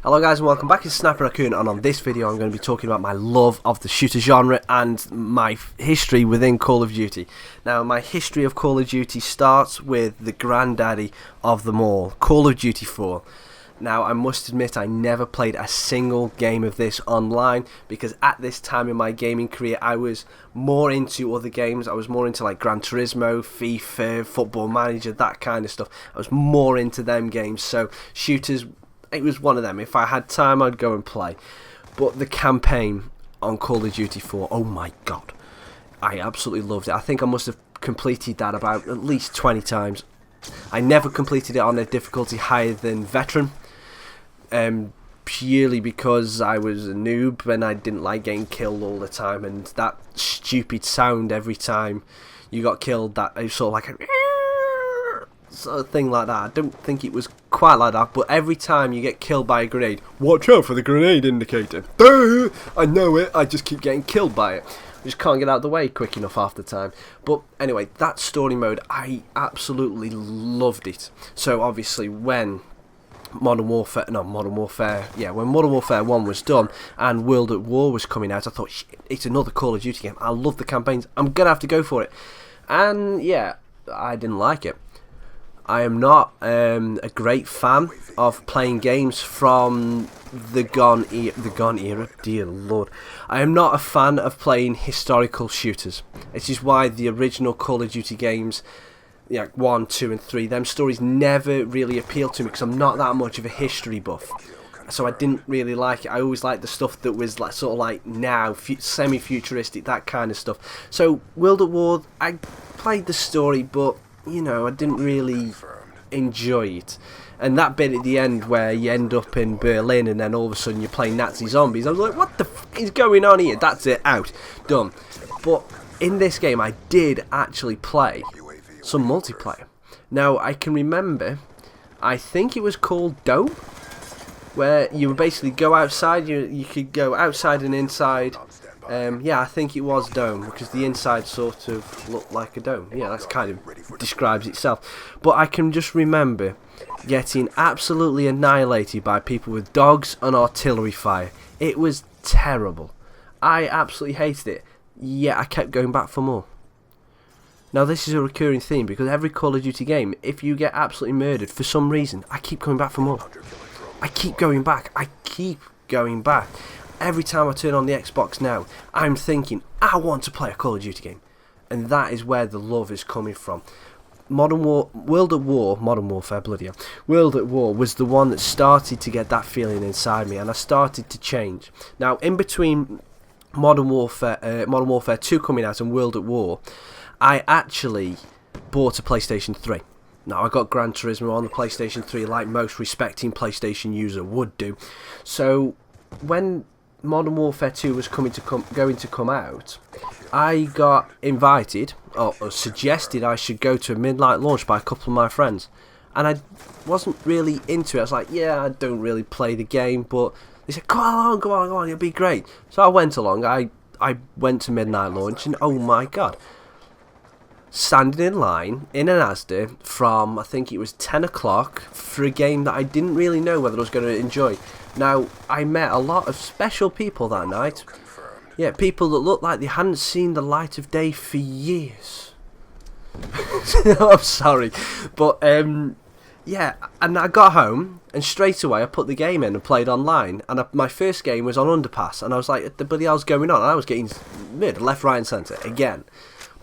Hello guys and welcome back, it's Sniper Raccoon, and on this video I'm going to be talking about my love of the shooter genre and my history within Call of Duty. Now my history of Call of Duty starts with the granddaddy of them all, Call of Duty 4. Now I must admit I never played a single game of this online because at this time in my gaming career I was more into other games. I was more into like Gran Turismo, FIFA, Football Manager, that kind of stuff. I was more into them games, so shooters, it was one of them. If I had time I'd go and play. But the campaign on Call of Duty 4, oh my god, I absolutely loved it. I think I must have completed that about at least 20 times. I never completed it on a difficulty higher than Veteran, purely because I was a noob and I didn't like getting killed all the time, and that stupid sound every time you got killed, that it was sort of like a sort of thing like that. I don't think it was quite like that, but every time you get killed by a grenade, watch out for the grenade indicator. Duh! I know it, I just keep getting killed by it. I just can't get out of the way quick enough half the time. But anyway, that story mode, I absolutely loved it. So obviously when Modern Warfare 1 was done and World at War was coming out, I thought, shit, it's another Call of Duty game. I love the campaigns, I'm gonna have to go for it. And yeah, I didn't like it. I am not a great fan of playing games from the gone era, dear lord. I am not a fan of playing historical shooters. This is why the original Call of Duty games, like 1, 2 and 3, them stories never really appealed to me because I'm not that much of a history buff. So I didn't really like it. I always liked the stuff that was like sort of like now, semi-futuristic, that kind of stuff. So World at War, I played the story, but you know, I didn't really enjoy it. And that bit at the end where you end up in Berlin and then all of a sudden you're playing Nazi zombies, I was like, what the f is going on here? That's it, out, done. But in this game I did actually play some multiplayer. Now I can remember, I think it was called Dome, where you would basically go outside, you could go outside and inside. Yeah, I think it was Dome, because the inside sort of looked like a dome. Yeah, that's kind of describes itself. But I can just remember getting absolutely annihilated by people with dogs and artillery fire. It was terrible. I absolutely hated it. Yeah, I kept going back for more. Now this is a recurring theme, because every Call of Duty game, if you get absolutely murdered for some reason, I keep going back for more. I keep going back. I keep going back. Every time I turn on the Xbox now, I'm thinking, I want to play a Call of Duty game. And that is where the love is coming from. World at War was the one that started to get that feeling inside me, and I started to change. Now, in between Modern Warfare 2 coming out and World at War, I actually bought a PlayStation 3. Now, I got Gran Turismo on the PlayStation 3 like most respecting PlayStation user would do. So, when Modern Warfare 2 was going to come out, I got invited, or suggested I should go to a midnight launch by a couple of my friends. And I wasn't really into it. I was like, yeah, I don't really play the game, but they said, go on, it'll be great. So I went along, I went to midnight launch, and oh my god. Standing in line in an Asda from, I think it was 10 o'clock for a game that I didn't really know whether I was going to enjoy. Now, I met a lot of special people that night. Yeah, people that looked like they hadn't seen the light of day for years. I'm sorry. But, yeah, and I got home, and straight away I put the game in and played online. And my first game was on Underpass, and I was like, what the bloody hell's going on? And I was getting murdered left, right and centre again.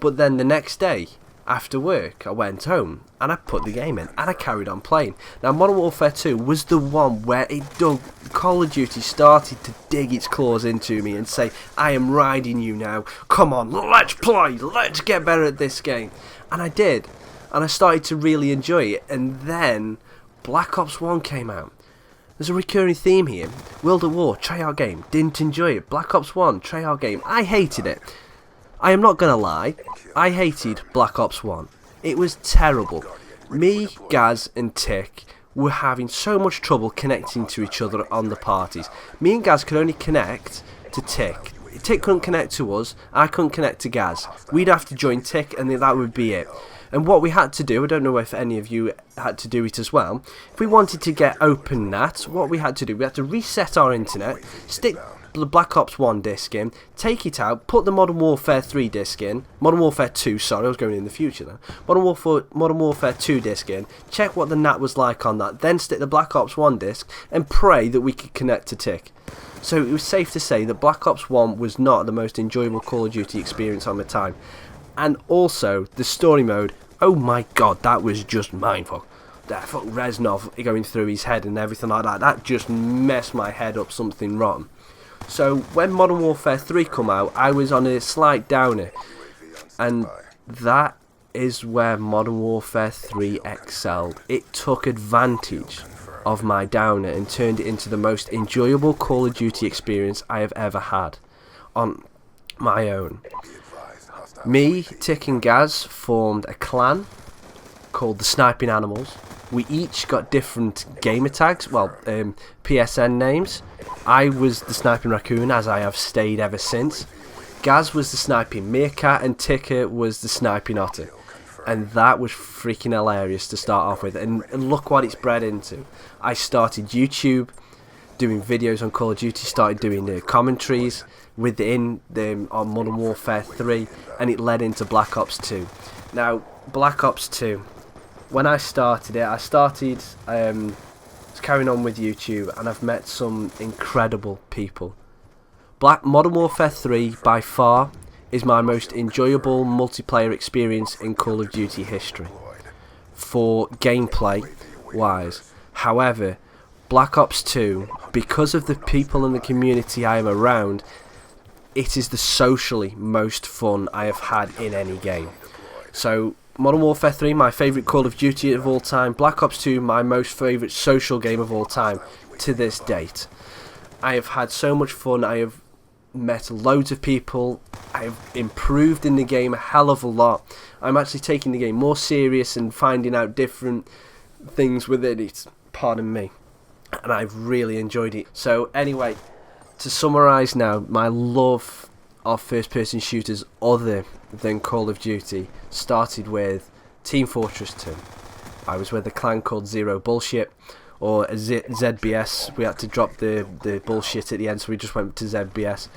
But then the next day, after work, I went home and I put the game in and I carried on playing. Now, Modern Warfare 2 was the one where Call of Duty started to dig its claws into me and say, I am riding you now. Come on, let's play. Let's get better at this game. And I did. And I started to really enjoy it. And then Black Ops 1 came out. There's a recurring theme here. World at War, try-out game. Didn't enjoy it. Black Ops 1, try-out game. I hated it. I am not going to lie, I hated Black Ops 1. It was terrible. Me, Gaz and Tick were having so much trouble connecting to each other on the parties. Me and Gaz could only connect to Tick. Tick couldn't connect to us, I couldn't connect to Gaz. We'd have to join Tick and that would be it. And what we had to do, I don't know if any of you had to do it as well, if we wanted to get OpenNAT, what we had to do, we had to reset our internet, stick the Black Ops 1 disc in, take it out, put the Modern Warfare 3 disc in, Modern Warfare 2, sorry, I was going in the future then, Modern Warfare 2 disc in, check what the NAT was like on that, then stick the Black Ops 1 disc, and pray that we could connect to TIC. So it was safe to say that Black Ops 1 was not the most enjoyable Call of Duty experience on the time. And also, the story mode, oh my god, that was just mindfuck. That fuck Reznov going through his head and everything like that, that just messed my head up something rotten. So when Modern Warfare 3 come out, I was on a slight downer, and that is where Modern Warfare 3 excelled. It took advantage of my downer and turned it into the most enjoyable Call of Duty experience I have ever had on my own. Me, Tick and Gaz formed a clan called the Sniping Animals. We each got different gamer tags, well, PSN names. I was the Sniping Raccoon, as I have stayed ever since. Gaz was the Sniping Meerkat, and Ticker was the Sniping Otter. And that was freaking hilarious to start off with. And look what it's bred into. I started YouTube, doing videos on Call of Duty, started doing commentaries within on Modern Warfare 3, and it led into Black Ops 2. Now, Black Ops 2, when I started it, I was carrying on with YouTube, and I've met some incredible people. Modern Warfare 3, by far, is my most enjoyable multiplayer experience in Call of Duty history, for gameplay wise. However, Black Ops 2, because of the people and the community I am around, it is the socially most fun I have had in any game. So Modern Warfare 3, my favourite Call of Duty of all time. Black Ops 2, my most favourite social game of all time to this date. I have had so much fun. I have met loads of people. I have improved in the game a hell of a lot. I'm actually taking the game more serious and finding out different things within it. Pardon me. And I've really enjoyed it. So anyway, to summarise now, my love of first-person shooters other than Call of Duty started with Team Fortress 2. I was with a clan called Zero Bullshit, or ZBS. We had to drop the bullshit at the end, so we just went to ZBS.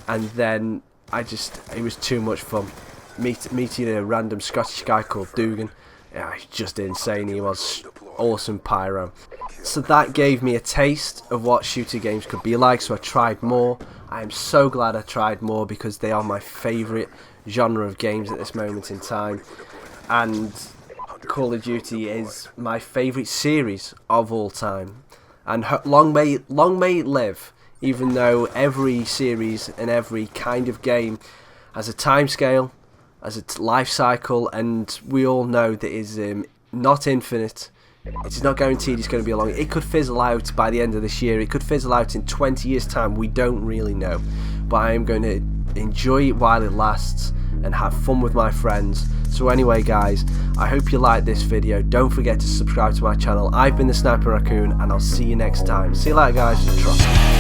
And then it was too much fun. Meeting a random Scottish guy called Dugan. Yeah, he's just insane. He was awesome pyro. So that gave me a taste of what shooter games could be like, so I tried more. I am so glad I tried more, because they are my favourite genre of games at this moment in time. And Call of Duty is my favourite series of all time. And long may it live, even though every series and every kind of game has a timescale, has a life cycle, and we all know that it is not infinite. It is not guaranteed it's going to be a long. It could fizzle out by the end of this year. It could fizzle out in 20 years' time. We don't really know. But I am going to enjoy it while it lasts and have fun with my friends. So anyway, guys, I hope you liked this video. Don't forget to subscribe to my channel. I've been the Sniper Raccoon, and I'll see you next time. See you later, guys. Trust.